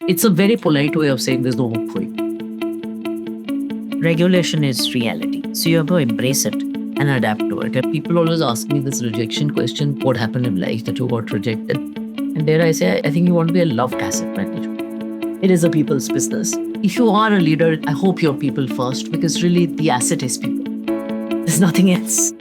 It's a very polite way of saying there's no hope for you. Regulation is reality. So you have to embrace it and adapt to it. And people always ask me this rejection question, what happened in life that you got rejected? And dare I say, I think you want to be a loved asset manager. It is a people's business. If you are a leader, I hope you're people first because really the asset is people. There's nothing else.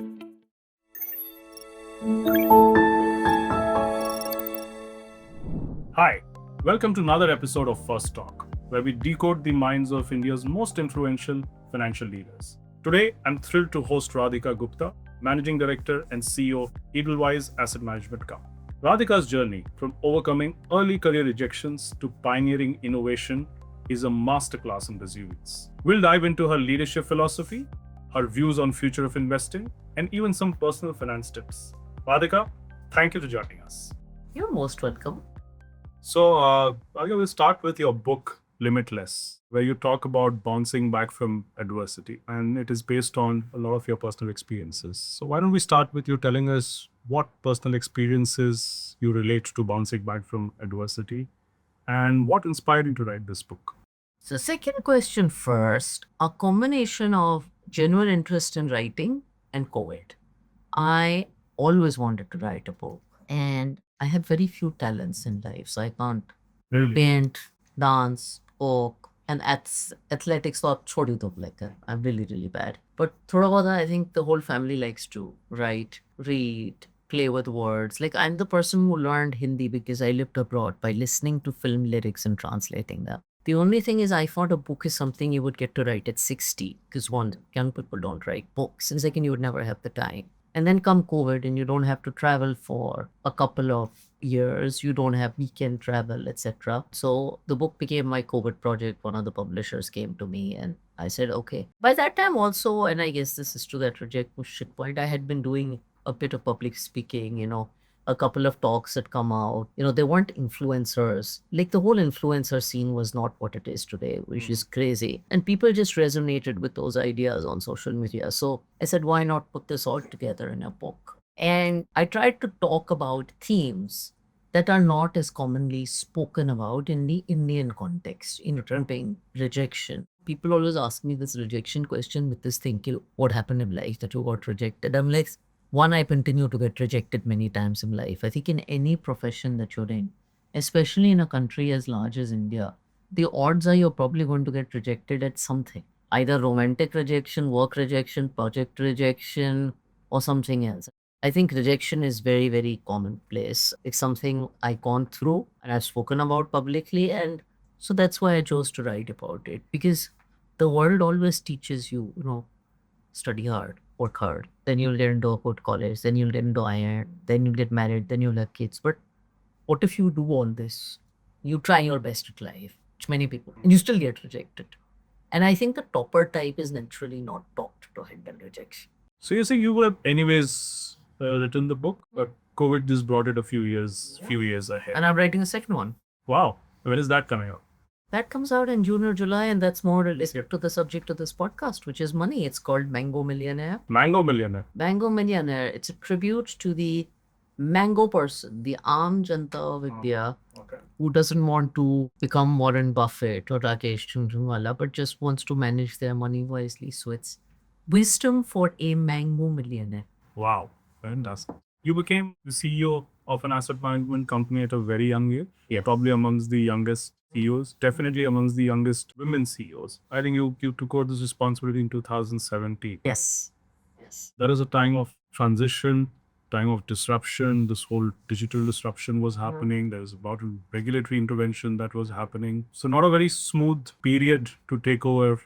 Hi, welcome to another episode of FIRSTALK, where we decode the minds of India's most influential financial leaders. Today, I'm thrilled to host Radhika Gupta, Managing Director and CEO of Edelweiss Asset Management Company. Radhika's journey from overcoming early career rejections to pioneering innovation is a masterclass in resilience. We'll dive into her leadership philosophy, her views on future of investing, and even some personal finance tips. Radhika, thank you for joining us. You're most welcome. So, we'll start with your book, Limitless, where you talk about bouncing back from adversity, and it is based on a lot of your personal experiences. So, why don't we start with you telling us what personal experiences you relate to bouncing back from adversity, and what inspired you to write this book? So, second question first, a combination of genuine interest in writing and COVID. I always wanted to write a book, and I have very few talents in life, so I can't Really? paint, dance, walk, and athletics. So छोड़ दो like I'm really bad. But थोड़ा बहुत I think the whole family likes to write, read, play with words. Like I'm the person who learned Hindi because I lived abroad by listening to film lyrics and translating them. The only thing is I thought a book is something you would get to write at 60 because one, young people don't write books, and second, you would never have the time. And then come COVID and you don't have to travel for a couple of years. You don't have weekend travel, etc. So the book became my COVID project. One of the publishers came to me and I said, okay. By that time also, and I guess this is to that reject shit point, I had been doing a bit of public speaking, a couple of talks had come out. They weren't influencers. Like the whole influencer scene was not what it is today, which is crazy. And people just resonated with those ideas on social media. So I said, why not put this all together in a book? And I tried to talk about themes that are not as commonly spoken about in the Indian context, term rejection. People always ask me this rejection question with this thing, what happened in life that you got rejected? I'm like, one, I continue to get rejected many times in life. I think in any profession that you're in, especially in a country as large as India, the odds are you're probably going to get rejected at something. Either romantic rejection, work rejection, project rejection, or something else. I think rejection is very, very commonplace. It's something I've gone through and I've spoken about publicly. And so that's why I chose to write about it. Because the world always teaches you, study hard, work hard. Then you'll get into a good college. Then you'll get into IIM. Then you'll get married. Then you'll have kids. But what if you do all this? You try your best at life, which many people, and you still get rejected. And I think the topper type is naturally not taught to handle rejection. So, you say you would have anyways written the book, but COVID just brought it a few years ahead. And I'm writing a second one. Wow, when is that coming out? That comes out in June or July, and that's more related to the subject of this podcast, which is money. It's called Mango Millionaire. Mango Millionaire. Mango Millionaire. It's a tribute to the mango person, the Aam Janta of India, who doesn't want to become Warren Buffett or Rakesh Jhunjhunwala, but just wants to manage their money wisely. So it's wisdom for a mango millionaire. Wow, fantastic. You became the CEO of an asset management company at a very young age. Yeah, probably amongst the youngest CEOs, definitely amongst the youngest women CEOs. I think you took over this responsibility in 2017. Yes. That is a time of transition, time of disruption. This whole digital disruption was happening. There was about regulatory intervention that was happening. So not a very smooth period to take over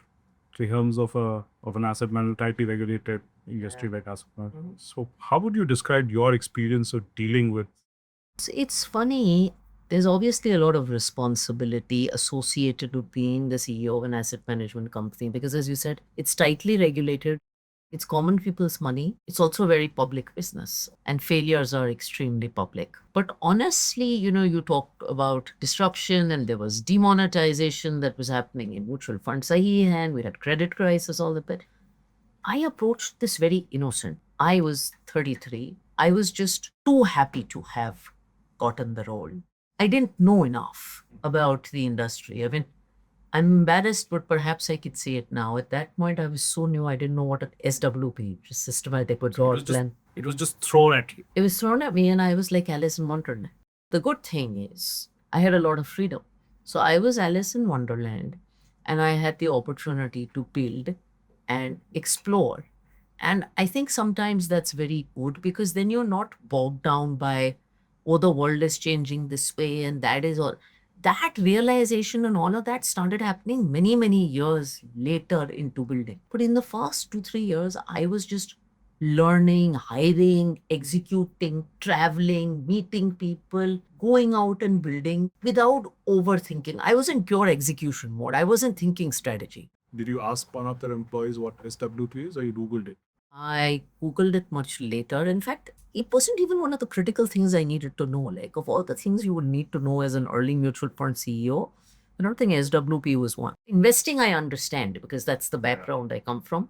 the helms of an asset manager, tightly regulated industry like asset management. So how would you describe your experience of dealing with? It's funny. There's obviously a lot of responsibility associated with being the CEO of an asset management company because, as you said, it's tightly regulated. It's common people's money. It's also a very public business, and failures are extremely public. But honestly, you talked about disruption, and there was demonetization that was happening in mutual funds. Sahi hai, and we had credit crisis, all of it. I approached this very innocent. I was 33. I was just too happy to have gotten the role. I didn't know enough about the industry. I mean, I'm embarrassed, but perhaps I could say it now. At that point, I was so new, I didn't know what an SWP, just systematic withdrawal plan. It was just thrown at you. It was thrown at me, and I was like Alice in Wonderland. The good thing is, I had a lot of freedom. So I was Alice in Wonderland, and I had the opportunity to build and explore. And I think sometimes that's very good because then you're not bogged down by, oh, the world is changing this way, and that is all. That realization and all of that started happening many, many years later into building. But in the first 2, 3 years, I was just learning, hiring, executing, traveling, meeting people, going out and building without overthinking. I was in pure execution mode. I wasn't thinking strategy. Did you ask one of their employees what SWP is, or you Googled it? I Googled it much later. In fact, it wasn't even one of the critical things I needed to know. Like, of all the things you would need to know as an early mutual fund CEO, I don't think SWP was one. Investing, I understand because that's the background I come from.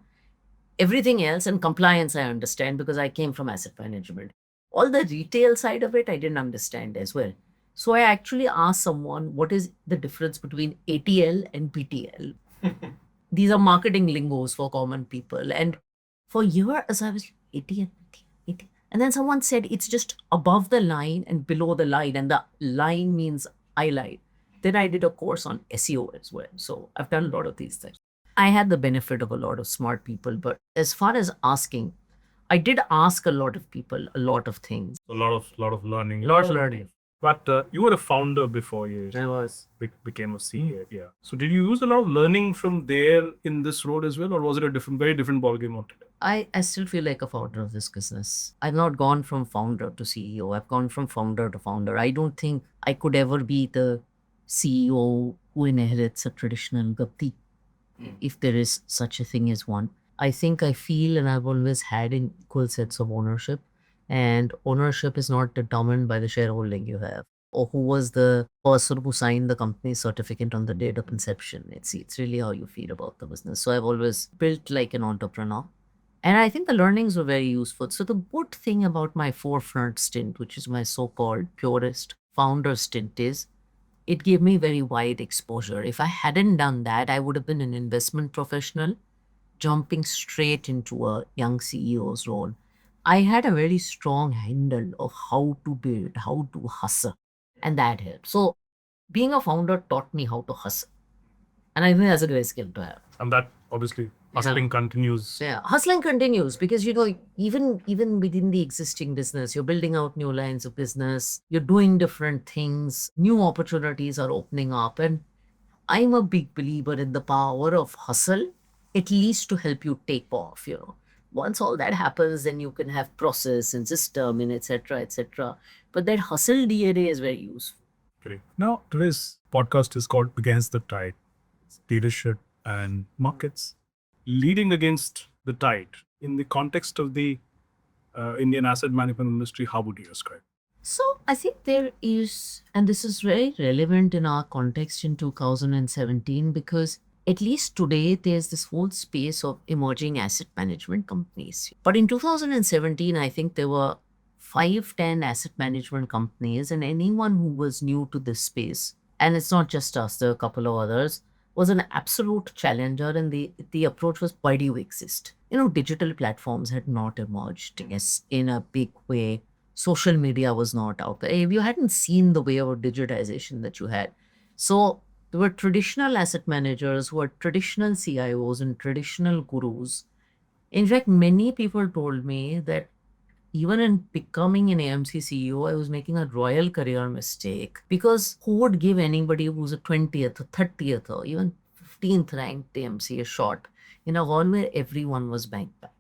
Everything else and compliance, I understand because I came from asset management. All the retail side of it, I didn't understand as well. So I actually asked someone, what is the difference between ATL and PTL? These are marketing lingos for common people. And for years, I was ATL, ATL. And then someone said it's just above the line and below the line, and the line means highlight. Then I did a course on SEO as well. So I've done a lot of these things. I had the benefit of a lot of smart people, but as far as asking, I did ask a lot of people a lot of things. A lot of learning. Lot of learning. But you were a founder before you I was. became a CEO. Yeah. So did you use a lot of learning from there in this role as well, or was it a very different ballgame altogether? I still feel like a founder of this business. I've not gone from founder to CEO. I've gone from founder to founder. I don't think I could ever be the CEO who inherits a traditional gupti, if there is such a thing as one. I think I feel and I've always had an equal sense of ownership. And ownership is not determined by the shareholding you have or who was the person who signed the company certificate on the date of inception. It's really how you feel about the business. So I've always built like an entrepreneur. And I think the learnings were very useful. So the good thing about my forefront stint, which is my so-called purest founder stint, is it gave me very wide exposure. If I hadn't done that, I would have been an investment professional jumping straight into a young CEO's role. I had a very strong handle of how to build, how to hustle, and that helped. So being a founder taught me how to hustle. And I think that's a great skill to have. And that obviously hustling continues. Yeah, hustling continues because even within the existing business, you're building out new lines of business, you're doing different things, new opportunities are opening up, and I'm a big believer in the power of hustle, at least to help you take off. Once all that happens, then you can have process and system and etc. etc. But that hustle DNA is very useful. Great. Now today's podcast is called Against the Tide. It's leadership and markets. Leading against the tide in the context of the Indian asset management industry, how would you describe? So I think there is, and this is very relevant in our context in 2017, because at least today there's this whole space of emerging asset management companies. But in 2017, I think there were 5-10 asset management companies, and anyone who was new to this space, and it's not just us, there are a couple of others, was an absolute challenger, and the approach was, why do you exist? Digital platforms had not emerged in a big way. Social media was not out there. You hadn't seen the wave of digitization that you had. So there were traditional asset managers who were traditional CIOs and traditional gurus. In fact, many people told me that even in becoming an AMC CEO, I was making a royal career mistake, because who would give anybody who's a 20th or 30th or even 15th ranked AMC a shot in a hall where everyone was banked back?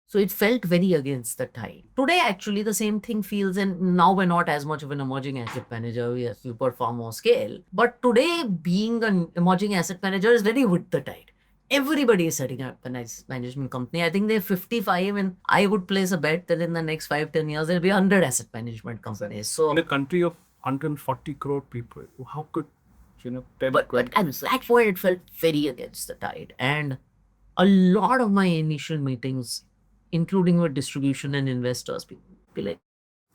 So it felt very against the tide. Today, actually, the same thing feels, and now we're not as much of an emerging asset manager. We are super far more scale. But today, being an emerging asset manager is very with the tide. Everybody is setting up a nice management company. I think they're 55, and I would place a bet that in the next 5-10 years, there'll be 100 asset management companies. So in a country of 140 crore people, how could, 10 But at that point, it felt very against the tide. And a lot of my initial meetings, including with distribution and investors, people be like,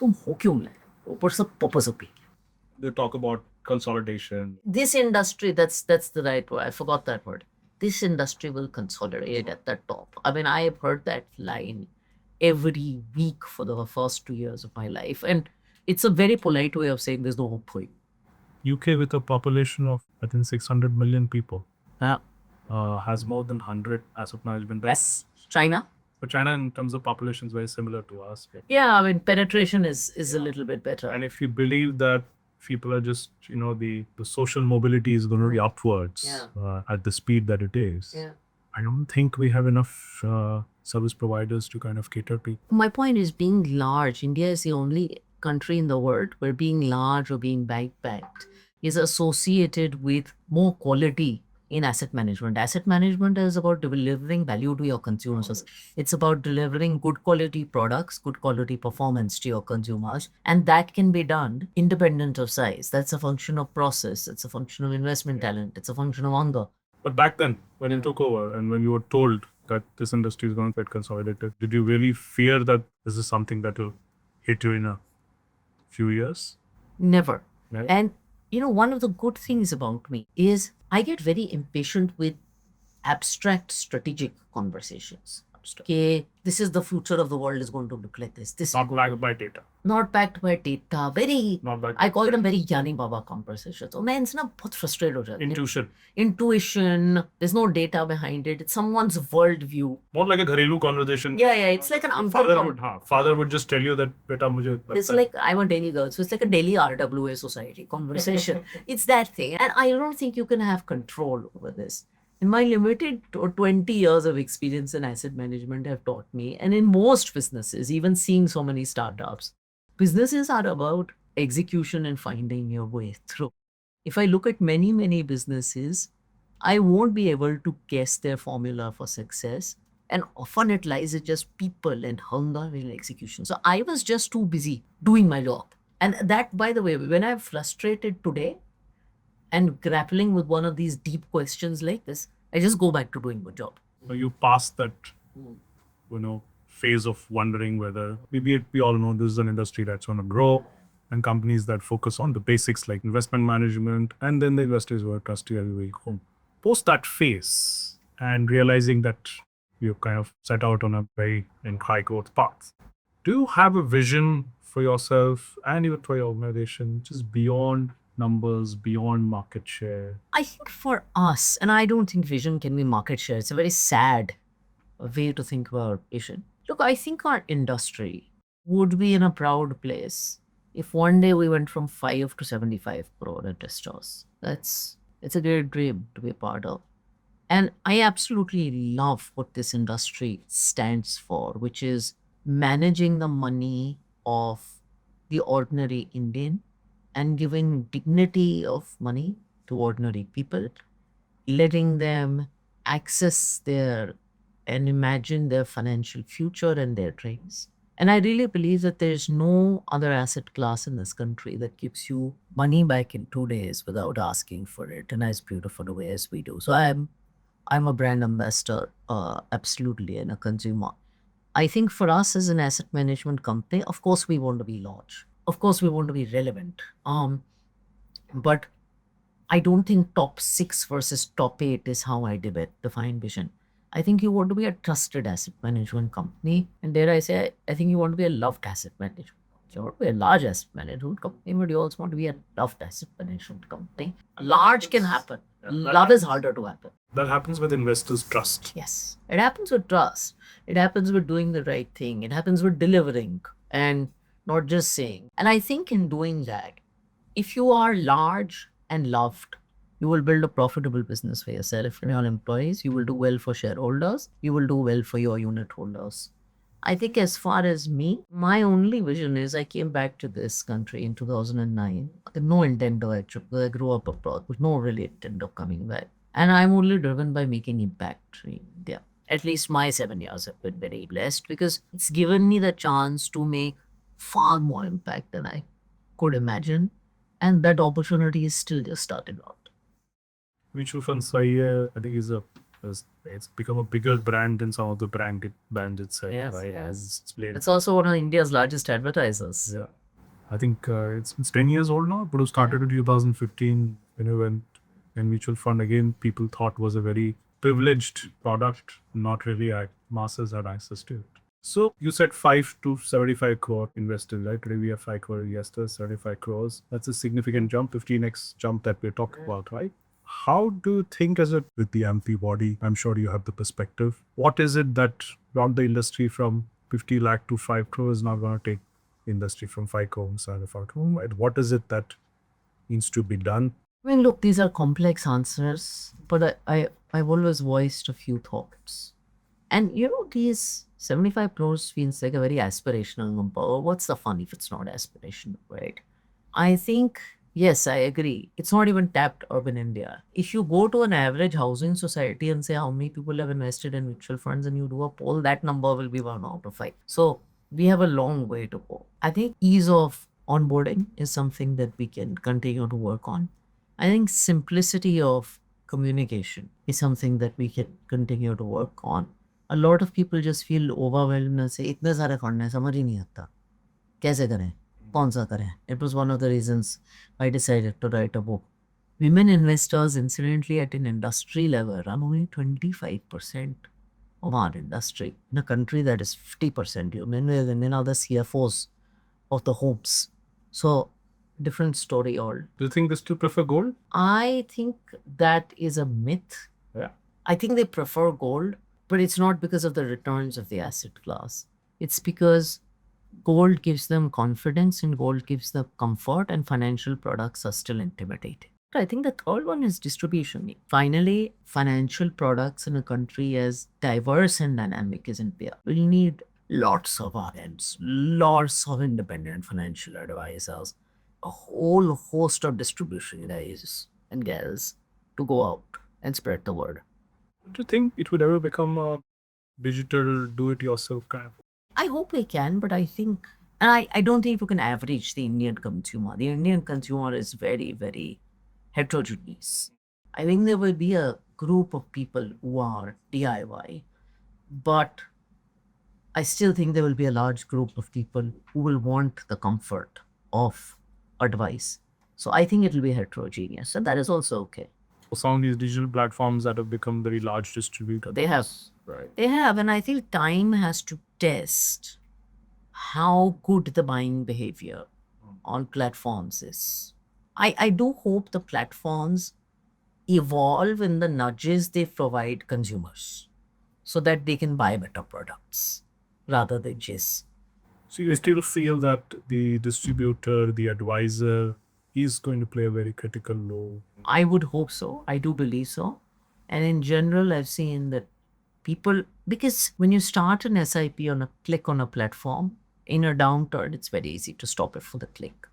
"तुम हो क्यों लाए? What's the purpose of being?" they talk about consolidation. This industry, that's the right word. I forgot that word. This industry will consolidate at the top. I mean, I have heard that line every week for the first 2 years of my life. And it's a very polite way of saying there's no hope for you. UK, with a population of I think 600 million people, Yeah. has more than 100 asset management banks. Yes. China? But China, in terms of population, is very similar to us. Yeah, I mean, penetration is a little bit better. And if you believe that people are just, the social mobility is going to be upwards at the speed that it is, Yeah. I don't think we have enough service providers to kind of cater to. My point is, being large, India is the only country in the world where being large or being backed is associated with more quality in asset management. Asset management is about delivering value to your consumers. It's about delivering good quality products, good quality performance to your consumers. And that can be done independent of size. That's a function of process. It's a function of investment talent. It's a function of hunger. But back then, when you took over and when you were told that this industry is going to get consolidated, did you really fear that this is something that will hit you in a few years? Never. Right? And one of the good things about me is I get very impatient with abstract strategic conversations. Okay, this is the future of the world is going to look like this. This Not backed by data. not backed by data. Very, Not backed I call them very Jani Baba conversations. मैं इनसे ना बहुत frustrated हो जाती हूँ. intuition. Intuition. There's no data behind it. It's someone's worldview. More like a घरेलू conversation. Yeah, it's like an uncle. Father would just tell you that, beta, मुझे It's like I'm a Delhi girl, so it's like a Delhi RWA society conversation. It's that thing, and I don't think you can have control over this. In my limited 20 years of experience in asset management have taught me, and in most businesses, even seeing so many startups, businesses are about execution and finding your way through. If I look at many, many businesses, I won't be able to guess their formula for success. And often it lies in just people and hunger and execution. So I was just too busy doing my job. And that, by the way, when I'm frustrated today and grappling with one of these deep questions like this, I just go back to doing my job. You passed that, phase of wondering whether, maybe we all know this is an industry that's going to grow, and companies that focus on the basics like investment management, and then the investors who are trusty every home. Post that phase and realizing that you kind of set out on a very high growth path, do you have a vision for yourself and even for your organization, just beyond numbers, beyond market share? I think for us, and I don't think vision can be market share. It's a very sad way to think about vision. Look, I think our industry would be in a proud place if one day we went from 5 to 75 crore investors. It's a great dream to be a part of. And I absolutely love what this industry stands for, which is managing the money of the ordinary Indian and giving dignity of money to ordinary people, letting them access and imagine their financial future and their dreams. And I really believe that there's no other asset class in this country that gives you money back in 2 days without asking for it in as beautiful a way as we do. So I'm a brand ambassador, absolutely, and a consumer. I think for us as an asset management company, of course, we want to be large. Of course, we want to be relevant. But I don't think top 6 versus top 8 is how I define vision. I think you want to be a trusted asset management company. And dare I say, I think you want to be a loved asset management company. You want to be a large asset management company, but you also want to be a loved asset management company. Large can happen. Love is harder to happen. That happens with investors' trust. Yes. It happens with trust. It happens with doing the right thing. It happens with delivering and not just saying. And I think in doing that, if you are large and loved, you will build a profitable business for yourself and your employees. You will do well for shareholders. You will do well for your unit holders. I think as far as me, my only vision is I came back to this country in 2009 with no intent of actually, because I grew up abroad with no really intent of coming back. And I'm only driven by making impact in India. At least my 7 years have been very blessed because it's given me the chance to make far more impact than I could imagine. And that opportunity is still just starting out. Mutual funds, I think it's become a bigger brand than some of the brands itself. Yes. As explained. It's also one of India's largest advertisers. Yeah. I think it's 10 years old now, but it was started in 2015 when mutual fund again people thought was a very privileged product, not really masses had access to it. So you said 5 to 75 crore investors, right? Today we have 5 crore investors, 75 crores. That's a significant jump, 15x jump that we're talking about, right? How do you think as it with the AMP body? I'm sure you have the perspective. What is it that brought the industry from 50 lakh to 5 crores now going to take the industry from 5 crores and 5 crores? And what is it that needs to be done? I mean, look, these are complex answers, but I've always voiced a few thoughts. And these 75 crores feels like a very aspirational number. What's the fun if it's not aspirational, right? I think, yes, I agree. It's not even tapped urban India. If you go to an average housing society and say how many people have invested in mutual funds and you do a poll, that number will be 1 out of 5. So we have a long way to go. I think ease of onboarding is something that we can continue to work on. I think simplicity of communication is something that we can continue to work on. A lot of people just feel overwhelmed and say, इतने सारे fund हैं समझ ही नहीं आता कैसे करें कौन सा करें. It was one of the reasons I decided to write a book. Women investors, incidentally, at an industry level, run only 25% of our industry. In a country that is 50% women, women are the CFOs of the homes. So, different story all. Do you think they still prefer gold? I think that is a myth. Yeah. I think they prefer gold, but it's not because of the returns of the asset class. It's because gold gives them confidence and gold gives them comfort, and financial products are still intimidating. I think the third one is distribution. Finally, financial products in a country as diverse and dynamic as India will need lots of RMs, lots of independent financial advisors, a whole host of distribution guys and gals to go out and spread the word. Do you think it would ever become a digital do-it-yourself kind of? I hope they can, but I think, and I don't think you can average the Indian consumer. The Indian consumer is very, very heterogeneous. I think there will be a group of people who are DIY, but I still think there will be a large group of people who will want the comfort of advice. So I think it will be heterogeneous, and that is also okay. Some of these digital platforms that have become very large distributors. They have. Right. They have, and I think time has to test how good the buying behavior on platforms is. I do hope the platforms evolve in the nudges they provide consumers so that they can buy better products rather than just. So you still feel that the distributor, the advisor, is going to play a very critical role? I would hope so. I do believe so. And in general, I've seen that people, because when you start an SIP on a click on a platform, in a downturn, it's very easy to stop it for the click.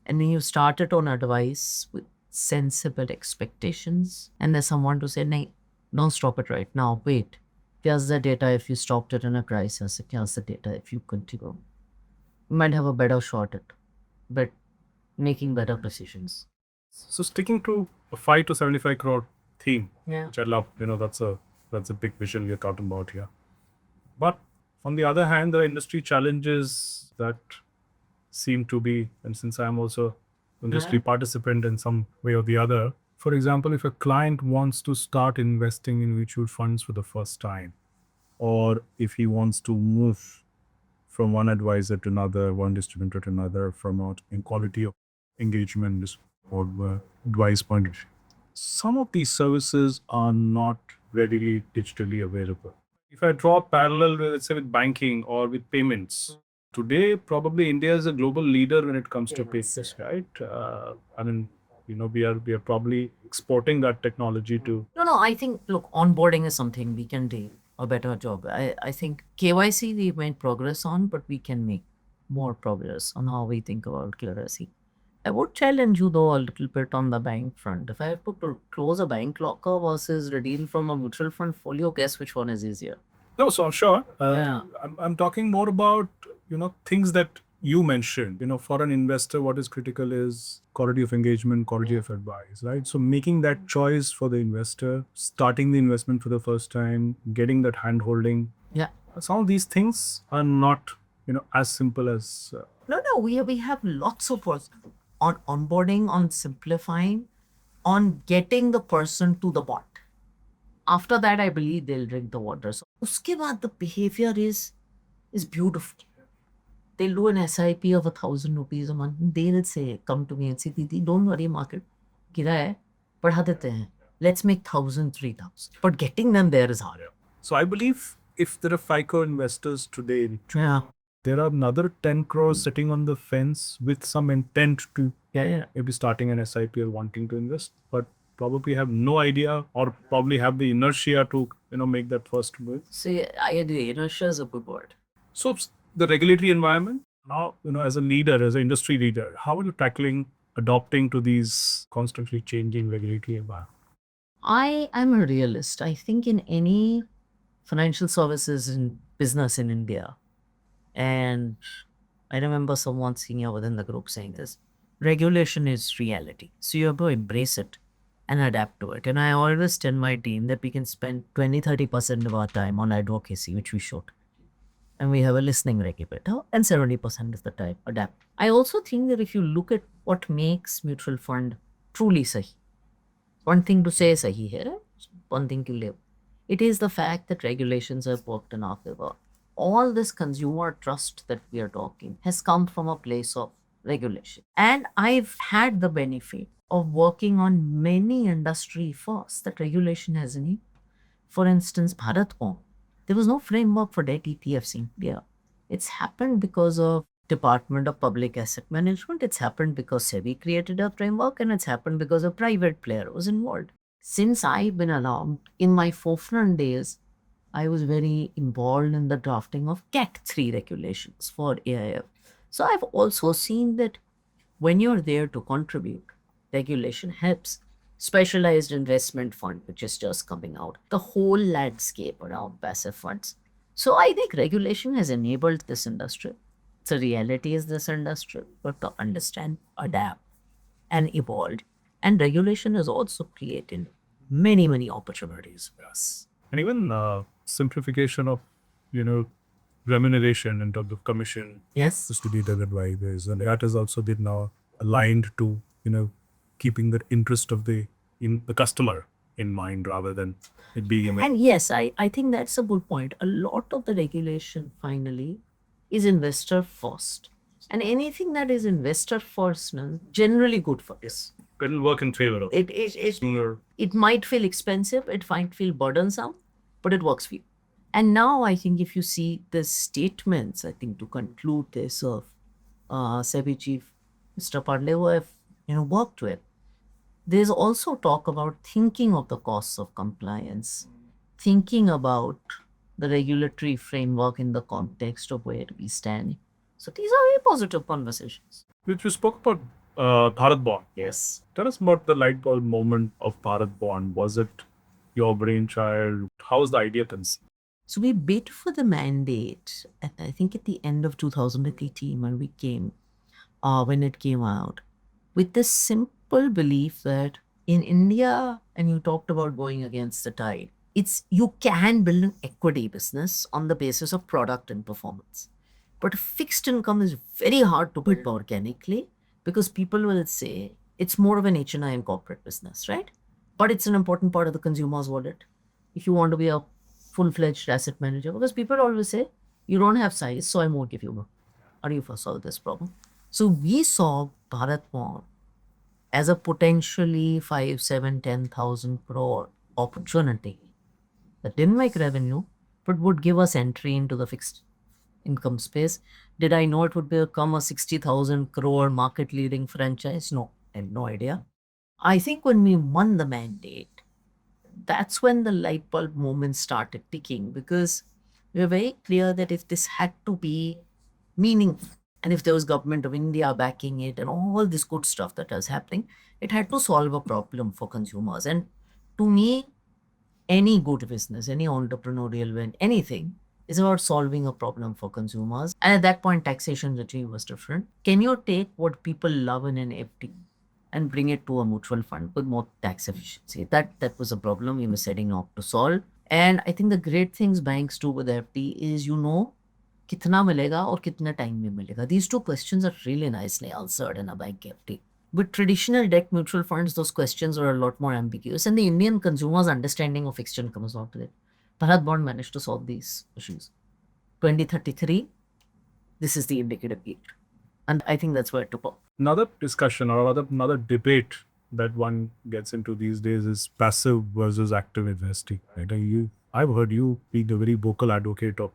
And when you start it on advice with sensible expectations, and there's someone to say, "Nay, don't stop it right now. Wait. Here's the data if you stopped it in a crisis. Here's the data if you continue." You might have a better shot at but making better decisions. So sticking to a 5 to 75 crore theme, Yeah. which I love, that's a big vision we're talking about here. But on the other hand, there are industry challenges that seem to be, and since I'm also industry participant in some way or the other, for example, if a client wants to start investing in mutual funds for the first time, or if he wants to move from one advisor to another, one distributor to another, from in quality of engagement or advice point of view, some of these services are not readily digitally available. If I draw a parallel, let's say with banking or with payments, today probably India is a global leader when it comes to payments, right? We are probably exporting that technology to. No, I think, look, onboarding is something we can do a better job. I think KYC we made progress on, but we can make more progress on how we think about KYC. I would challenge you though a little bit on the bank front. If I have to close a bank locker versus redeem from a mutual fund folio, guess which one is easier? No, so sure. Yeah. I'm talking more about things that you mentioned. For an investor, what is critical is quality of engagement, quality of advice, right? So making that choice for the investor, starting the investment for the first time, getting that hand holding. Yeah. Some of these things are not as simple as No, we have lots of work on onboarding, on simplifying, on getting the person to the bot. After that, I believe they'll drink the water. So, uske baad the behavior is beautiful. They'll do an SIP of 1,000 rupees a month. They'll say, come to me and say, Didi, don't worry, market गिरा है, बढ़ा देते हैं. Let's make 1,000, 3,000. But getting them there is hard. So I believe if there are FICO investors today, Yeah. there are another 10 crores sitting on the fence with some intent to Yeah. maybe starting an SIP or wanting to invest, but probably have no idea or probably have the inertia to make that first move. See, I agree. Inertia is a good word. So the regulatory environment now, as a leader, as an industry leader, how are you tackling adopting to these constantly changing regulatory environment? I am a realist. I think in any financial services and business in India, and I remember someone senior within the group saying this, regulation is reality. So you have to embrace it and adapt to it. And I always tell my team that we can spend 20, 30% of our time on advocacy, which we should. And we have a listening regulator, and 70% is the time adapt. I also think that if you look at what makes mutual fund truly sahi, one thing to say sahi hai, one thing to live. It is the fact that regulations have worked in our favor. All this consumer trust that we are talking has come from a place of regulation. And I've had the benefit of working on many industry firsts that regulation has in it. For instance, Bharat Bond. There was no framework for debt ETFs in India. It's happened because of Department of Public Asset Management. It's happened because SEBI created a framework, and it's happened because a private player was involved. Since I've been around, in my forefront days, I was very involved in the drafting of CAT 3 regulations for AIF. So I've also seen that when you're there to contribute, regulation helps. Specialized investment fund, which is just coming out, the whole landscape around passive funds. So I think regulation has enabled this industry. The reality is this industry, but to understand, adapt, and evolve. And regulation has also created many, many opportunities for us. And even simplification of, remuneration in terms of commission Yes. to the debt advisors, and that has also been now aligned to, keeping the interest of the customer in mind rather than it being And yes, I think that's a good point. A lot of the regulation finally is investor first. And anything that is investor first, generally good for us. it'll work in favor of It might feel expensive, it might feel burdensome, but it works for you. And now I think if you see the statements, I think to conclude this of SEBI chief Mr. Pandey, who I've worked with, there's also talk about thinking of the costs of compliance, thinking about the regulatory framework in the context of where we stand. So these are very positive conversations. Which you spoke about Bharat Bond. Yes. Tell us about the light bulb moment of Bharat Bond. Was it your brainchild? How was the idea conceived? So we bid for the mandate, I think at the end of 2018 when it came out, with the simple belief that in India, and you talked about going against the tide, you can build an equity business on the basis of product and performance. But fixed income is very hard to build organically because people will say it's more of an HNI and corporate business, right? But it's an important part of the consumer's wallet. If you want to be a full-fledged asset manager, because people always say, you don't have size, so I won't give you more. How do you first solve this problem? So we saw Bharat Bond as a potentially 5, 7, 10,000 crore opportunity that didn't make revenue, but would give us entry into the fixed income space. Did I know it would become a 60,000 crore market leading franchise? No, I had no idea. I think when we won the mandate, that's when the light bulb moment started ticking, because we were very clear that if this had to be meaningful, and if there was government of India backing it and all this good stuff that was happening, it had to solve a problem for consumers. And to me, any good business, any entrepreneurial win, anything is about solving a problem for consumers. And at that point, taxation regime was different. Can you take what people love in an FD and bring it to a mutual fund with more tax efficiency? That was a problem we were setting out to solve. And I think the great things banks do with FD is, कितना मिलेगा और कितने time में मिलेगा? These two questions are really nicely answered in a bank FD. With traditional debt mutual funds, those questions are a lot more ambiguous, and the Indian consumer's understanding of fixed income is not there. Bharat Bond managed to solve these issues. 2033, this is the indicative yield. And I think that's where to go. Another discussion or another debate that one gets into these days is passive versus active investing. Right? I've heard you being a very vocal advocate of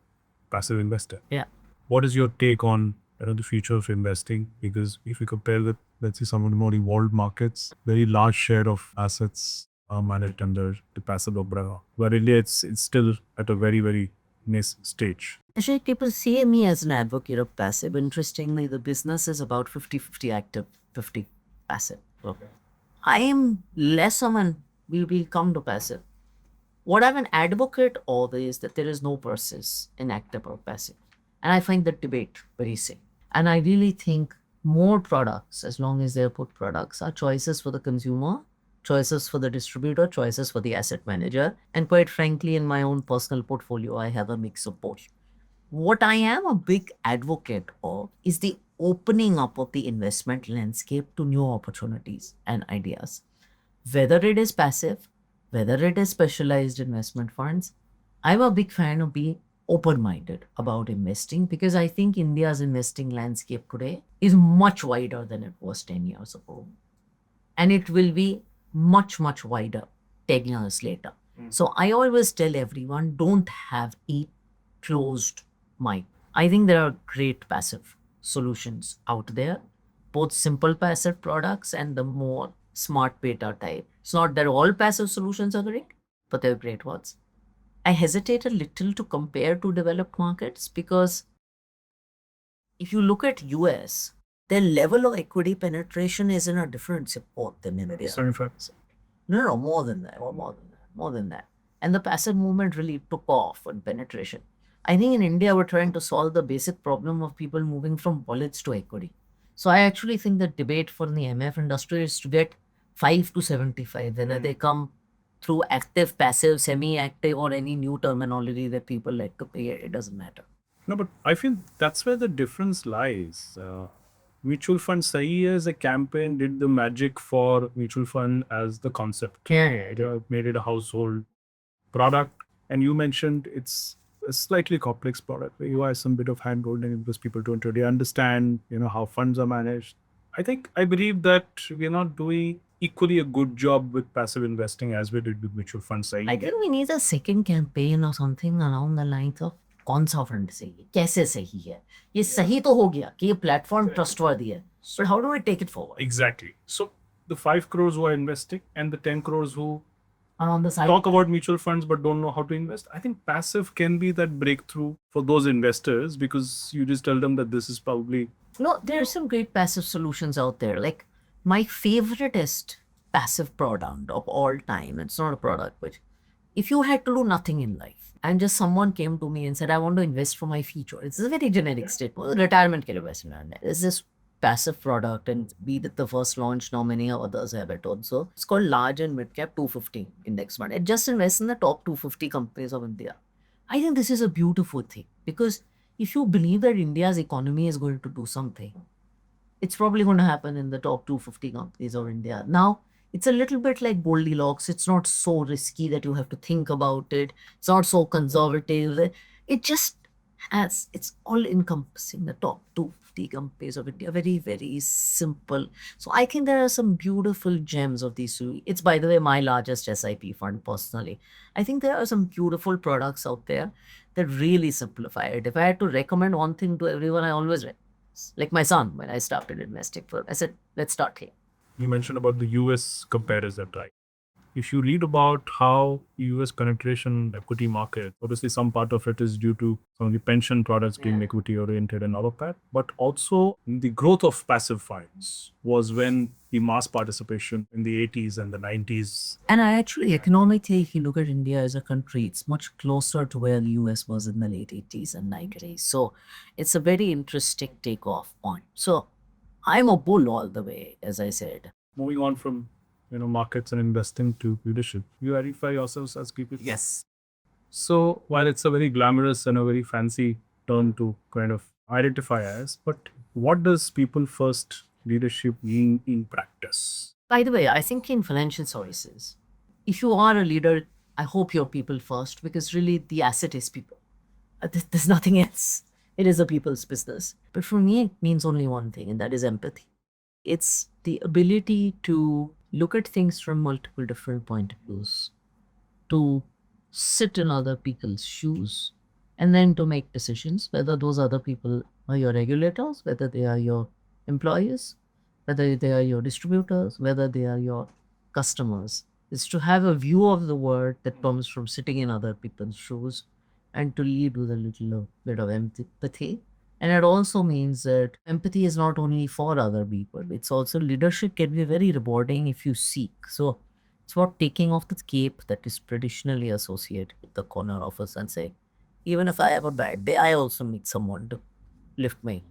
passive investor. Yeah. What is your take on the future of investing? Because if you compare with, let's say, some of the more evolved markets, very large share of assets are managed under the passive umbrella. But India, it's still at a very, very nascent stage. Actually, people see me as an advocate of passive. Interestingly, the business is about 50-50 active, 50 passive. Okay. I am less of an, we will come to passive. What I'm an advocate of is that there is no process in active or passive. And I find that debate very sick. And I really think more products, as long as they're put products, are choices for the consumer, choices for the distributor, choices for the asset manager. And quite frankly, in my own personal portfolio, I have a mix of both. What I am a big advocate of is the opening up of the investment landscape to new opportunities and ideas. Whether it is passive, whether it is specialized investment funds, I'm a big fan of being open minded about investing because I think India's investing landscape today is much wider than it was 10 years ago. And it will be much, much wider 10 years later. So I always tell everyone don't have a closed mind. I think there are great passive solutions out there, both simple passive products and the more smart beta type. It's not that all passive solutions are great, but they're great ones. I hesitate a little to compare to developed markets because if you look at US, their level of equity penetration is in a different support than India. 75%. No, more than that, more than that. And the passive movement really took off in penetration. I think in India, we're trying to solve the basic problem of people moving from wallets to equity. So I actually think the debate for the MF industry is to get 5 to 75, whether they come through active, passive, semi-active, or any new terminology that people like to pay, it doesn't matter. No, but I feel that's where the difference lies. Mutual fund sahi as a campaign did the magic for mutual fund as the concept. Yeah. It made it a household product. And you mentioned it's a slightly complex product where you have some bit of hand holding because people don't really understand, how funds are managed. I believe that we're not doing equally a good job with passive investing as we did with mutual funds. I think we need a second campaign or something along the lines of कौन सा fund सही है, कैसे सही है, ये सही तो हो गया कि ये प्लेटफॉर्म ट्रस्टवर्दी है, but how do we take it forward? Exactly. So the 5 crores who are investing and the 10 crores who And on the side, talk about mutual funds but don't know how to invest. I think passive can be that breakthrough for those investors because you just tell them that this is probably. No, there are some great passive solutions out there. Like my favoriteest passive product of all time, it's not a product, but if you had to do nothing in life and just someone came to me and said, I want to invest for my future, it's a very generic statement, retirement ke liye investment. It's this passive product and be that the first launch, now many others have it also. It's called Large and Mid Cap 250 Index Fund. It just invests in the top 250 companies of India. I think this is a beautiful thing because if you believe that India's economy is going to do something, it's probably going to happen in the top 250 companies of India. Now, it's a little bit like Goldilocks. It's not so risky that you have to think about it. It's not so conservative. It just has, it's all encompassing the top 250 companies of India. Very, very simple. So I think there are some beautiful gems of these. It's, by the way, my largest SIP fund personally. I think there are some beautiful products out there that really simplify it. If I had to recommend one thing to everyone, I always recommend. Like my son, when I started investing for, I said, let's start here. You mentioned about the US comparison, right? If you read about how US penetration equity market, obviously some part of it is due to some of the pension products being equity oriented and all of that, but also the growth of passive funds was when the mass participation in the 80s and the 90s. And I actually, economically, if you look at India as a country, it's much closer to where the US was in the late 80s and 90s. So it's a very interesting takeoff point. So I'm a bull all the way, as I said. Moving on from markets and investing to leadership, you identify yourselves as people. Yes. So while it's a very glamorous and a very fancy term to kind of identify as, but what does people first leadership mean in practice? By the way, I think in financial services, if you are a leader, I hope you're people first because really the asset is people. There's nothing else. It is a people's business. But for me, it means only one thing, and that is empathy. It's the ability to look at things from multiple different point of views, to sit in other people's shoes, and then to make decisions, whether those other people are your regulators, whether they are your employees, whether they are your distributors, whether they are your customers. It's to have a view of the world that comes from sitting in other people's shoes and to lead with a little bit of empathy. And it also means that empathy is not only for other people, it's also leadership can be very rewarding if you seek. So it's about taking off the cape that is traditionally associated with the corner office and say, even if I have a bad day, I also need someone to lift me.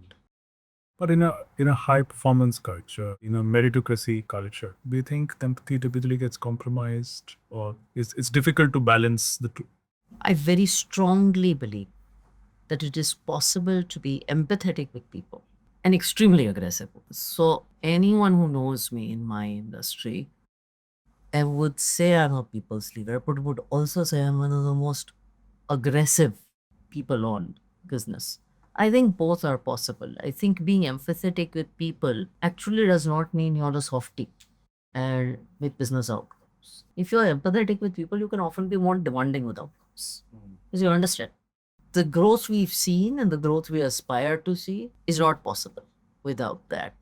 But in a high performance culture, in a meritocracy culture, do you think empathy typically gets compromised, or it's difficult to balance the two? I very strongly believe that it is possible to be empathetic with people and extremely aggressive. So anyone who knows me in my industry, I would say I'm a people's leader, but would also say I'm one of the most aggressive people on business. I think both are possible. I think being empathetic with people actually does not mean you're a softie and with business outcomes. If you're empathetic with people, you can often be more demanding with outcomes. Because you understand. The growth we've seen and the growth we aspire to see is not possible without that.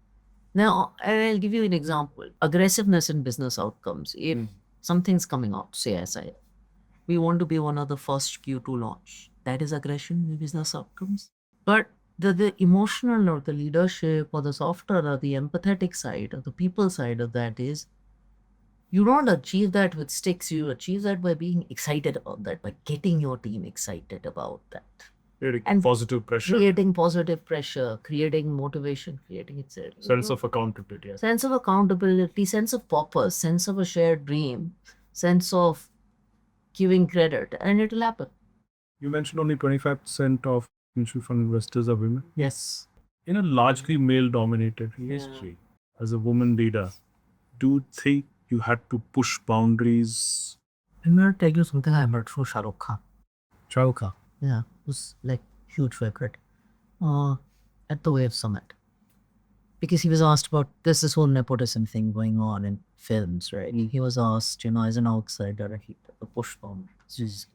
Now, I'll give you an example. Aggressiveness in business outcomes. If something's coming out, say SI, we want to be one of the first Q to launch. That is aggression in business outcomes. But the emotional or the leadership or the softer or the empathetic side or the people side of that is you don't achieve that with sticks. You achieve that by being excited about that, by getting your team excited about that. Creating And positive pressure, Creating positive pressure, creating motivation, creating etc. sense of accountability. Yes. Sense of accountability, sense of purpose, sense of a shared dream, sense of giving credit, and it'll happen. You mentioned only 25% of mutual fund investors are women. Yes. In a largely male-dominated industry, as a woman leader, do you think you had to push boundaries? I'm gonna tell you something I heard from Shah Rukh Khan. Chauka. Yeah, who's like huge favorite. At the Wave Summit. Because he was asked about this whole nepotism thing going on in films, right? He was asked, as an outsider, he pushed boundaries.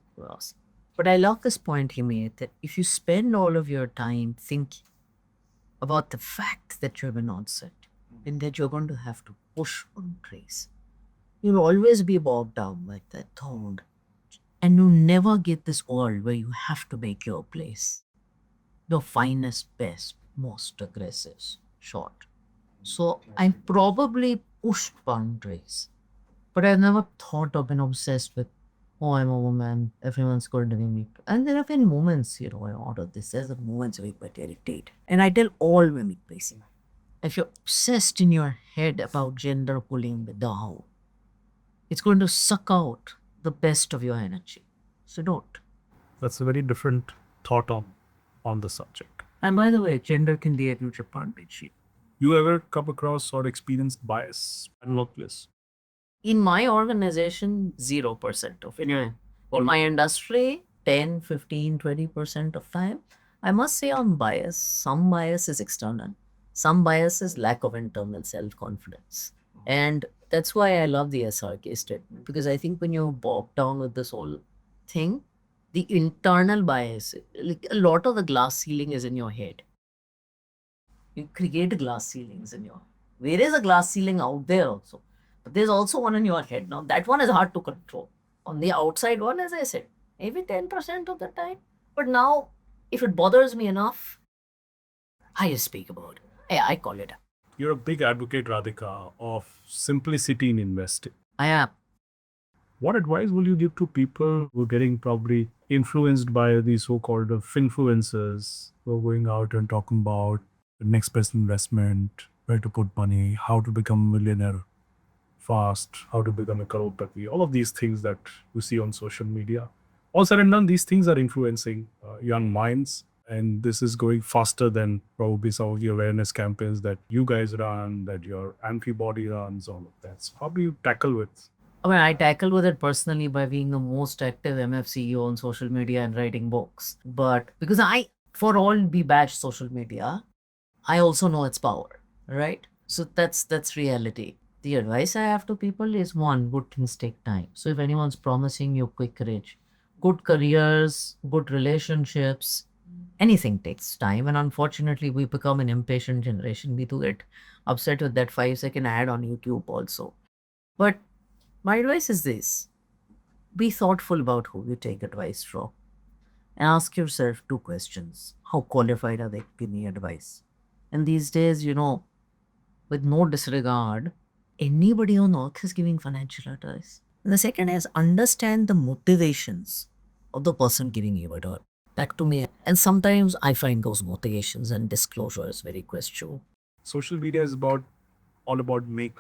But I love this point he made that if you spend all of your time thinking about the fact that you're an onset and that you're going to have to push boundaries, you'll always be bogged down like that thought. And you never get this world where you have to make your place. The finest, best, most aggressive shot. So I probably pushed boundaries, but I've never thought of been obsessed with, oh, I'm a woman, everyone's going to be me. And there have been moments, I order this. There's moments where I irritate. And I tell all women, basically, if you're obsessed in your head about gender pulling down, it's going to suck out the best of your energy. So don't. That's a very different thought on the subject. And by the way, gender can be a huge advantage. You ever come across or experienced bias and workplace? In my organization, 0% of it. For my industry, 10, 15, 20% of time. I must say on bias, some bias is external. Some bias is lack of internal self-confidence. And that's why I love the SRK statement. Because I think when you're bogged down with this whole thing, the internal bias, like a lot of the glass ceiling is in your head. You create glass ceilings in your. There is a glass ceiling out there also, but there's also one in your head. Now that one is hard to control. On the outside one, as I said, maybe 10% of the time. But now, if it bothers me enough, I just speak about it. Yeah, I call it. You're a big advocate, Radhika, of simplicity in investing. I am. What advice will you give to people who are getting probably influenced by these so-called finfluencers who are going out and talking about the next best investment, where to put money, how to become a millionaire fast, how to become a crorepati, all of these things that you see on social media? All said and done, these things are influencing young minds. And this is going faster than probably some of the awareness campaigns that you guys run, that your antibody runs, all of that. So how do you tackle with? I mean, I tackle with it personally by being the most active MF CEO on social media and writing books. But because for all be bash social media, I also know its power, right? So that's reality. The advice I have to people is one, good things take time. So if anyone's promising you quick rich, good careers, good relationships, anything takes time. And unfortunately, we become an impatient generation. We do get upset with that 5-second ad on YouTube also. But my advice is this: be thoughtful about who you take advice from. And ask yourself two questions. How qualified are they giving advice? And these days, with no disregard, anybody on earth is giving financial advice. And the second is understand the motivations of the person giving you advice. That to me, and sometimes I find those motivations and disclosures very questionable. Social media is all about make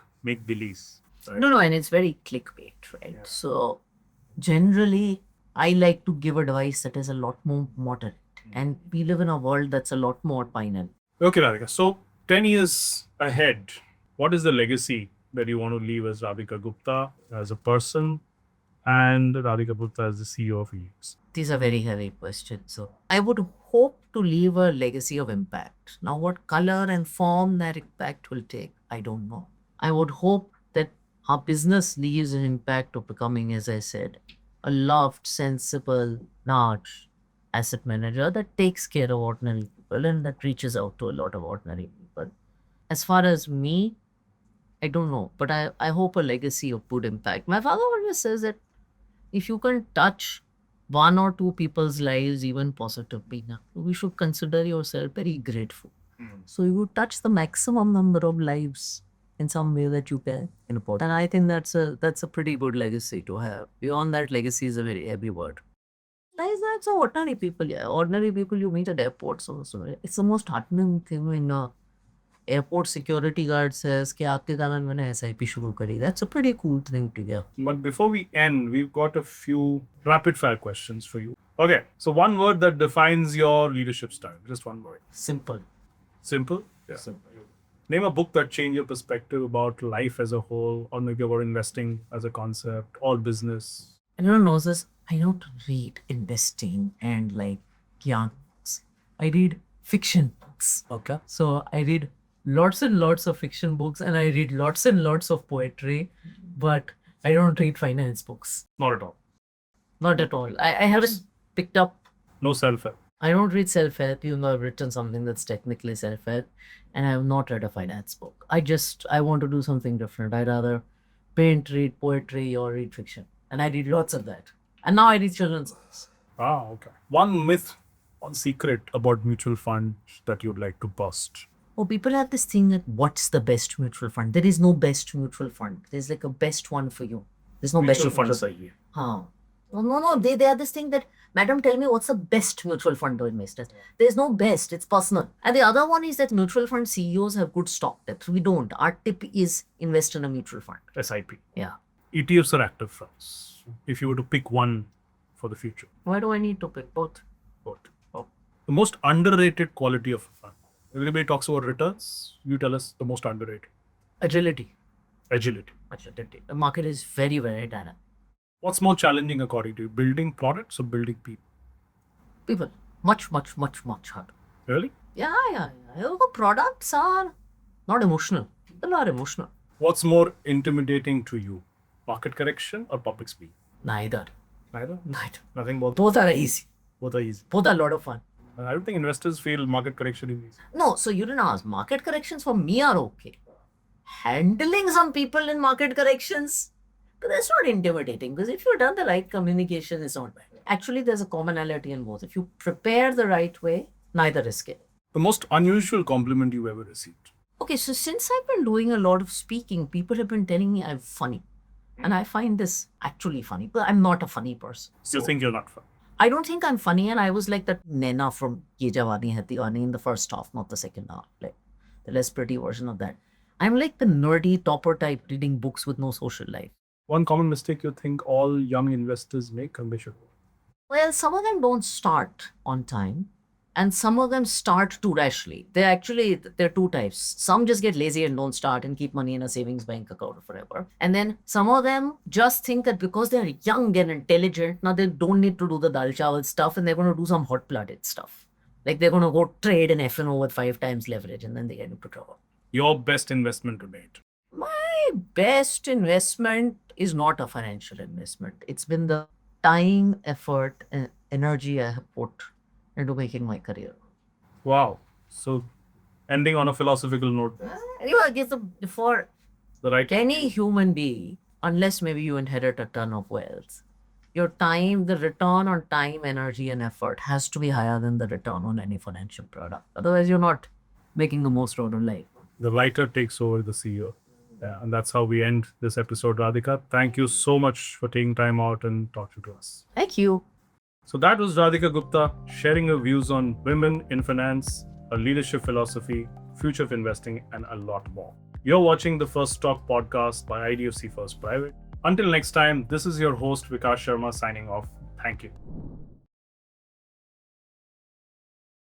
believes. Right? No, and it's very clickbait, right? Yeah. So generally, I like to give advice that is a lot more moderate. And we live in a world that's a lot more final. Okay, Radhika. So 10 years ahead, what is the legacy that you want to leave as Radhika Gupta as a person and Radhika Gupta as the CEO of Edelweiss? These are very heavy questions. So I would hope to leave a legacy of impact. Now, what color and form that impact will take, I don't know. I would hope that our business leaves an impact of becoming, as I said, a loved, sensible, large asset manager that takes care of ordinary people and that reaches out to a lot of ordinary people. As far as me, I don't know, but I hope a legacy of good impact. My father always says that if you can touch one or two people's lives, even positively, we should consider yourself very grateful. So you would touch the maximum number of lives in some way that you can. And I think that's a pretty good legacy to have. Beyond that, legacy is a very heavy word. That's ordinary people, yeah. Ordinary people you meet at airports also. It's the most heartening thing when airport security guard says कि आपके कारण मैंने SIP शुरू करी. That's a pretty cool thing to hear. But before we end, we've got a few rapid fire questions for you. Okay, so one word that defines your leadership style. Just one word. Simple. Simple? Yeah. Simple. Name a book that changed your perspective about life as a whole, or maybe about investing as a concept, or business. Anyone knows this? I don't read investing and like young books. I read fiction books. Okay. So I read lots and lots of fiction books and I read lots and lots of poetry, but I don't read finance books. Not at all. Not at all. I haven't picked up. No self-help. I don't read self-help, even though I've written something that's technically self-help, and I have not read a finance book. I want to do something different. I'd rather paint, read poetry, or read fiction. And I read lots of that. And now I read children's books. Ah, okay. One myth, one secret about mutual funds that you'd like to bust. Oh, people have this thing that what's the best mutual fund? There is no best mutual fund. There's like a best one for you. There's no Mutual best fund mutual is Huh. No. They have this thing that, madam, tell me what's the best mutual fund to invest in. There's no best, it's personal. And the other one is that mutual fund CEOs have good stock depth. We don't. Our tip is invest in a mutual fund. SIP. Yeah. ETFs are active funds. If you were to pick one for the future. Why do I need to pick both? Both. Oh. The most underrated quality of a fund. Everybody talks about returns. You tell us the most underrated. Agility. Agility. The market is very, very dynamic. What's more challenging according to you? Building products or building people? People. Much harder. Really? Yeah. The products are not emotional. People are emotional. What's more intimidating to you? Market correction or public speaking? Neither. Neither? Neither. Nothing both. Both are easy. Both are easy. Both are a lot of fun. I don't think investors feel market correction is easy. No, so you didn't ask. Market corrections for me are okay. Handling some people in market corrections, that's not intimidating because if you've done the right communication, it's not bad. Actually, there's a commonality in both. If you prepare the right way, neither is scary. The most unusual compliment you ever received? Okay, so since I've been doing a lot of speaking, people have been telling me I'm funny. And I find this actually funny, but I'm not a funny person. So you think you're not funny? I don't think I'm funny, and I was like that Nena from Ye Jawani Hai Diwani in the first half, not the second half. Like the less pretty version of that. I'm like the nerdy topper type reading books with no social life. One common mistake you think all young investors make and they should? Well, some of them don't start on time. And some of them start too rashly. There are two types. Some just get lazy and don't start and keep money in a savings bank account forever. And then some of them just think that because they're young and intelligent, now they don't need to do the dal chawal stuff and they're going to do some hot-blooded stuff. Like they're going to go trade in F&O with 5 times leverage and then they get into trouble. Your best investment to date? My best investment is not a financial investment. It's been the time, effort, and energy I have put into making my career. Wow. So, ending on a philosophical note, Anyway, I guess for the right. any human being, unless maybe you inherit a ton of wealth, your time, the return on time, energy, and effort has to be higher than the return on any financial product. Otherwise, you're not making the most out of life. The writer takes over the CEO. Yeah, and that's how we end this episode, Radhika. Thank you so much for taking time out and talking to us. Thank you. So that was Radhika Gupta sharing her views on women in finance, her leadership philosophy, future of investing, and a lot more. You're watching the First Stock podcast by IDFC First Private. Until next time, this is your host Vikas Sharma signing off. Thank you.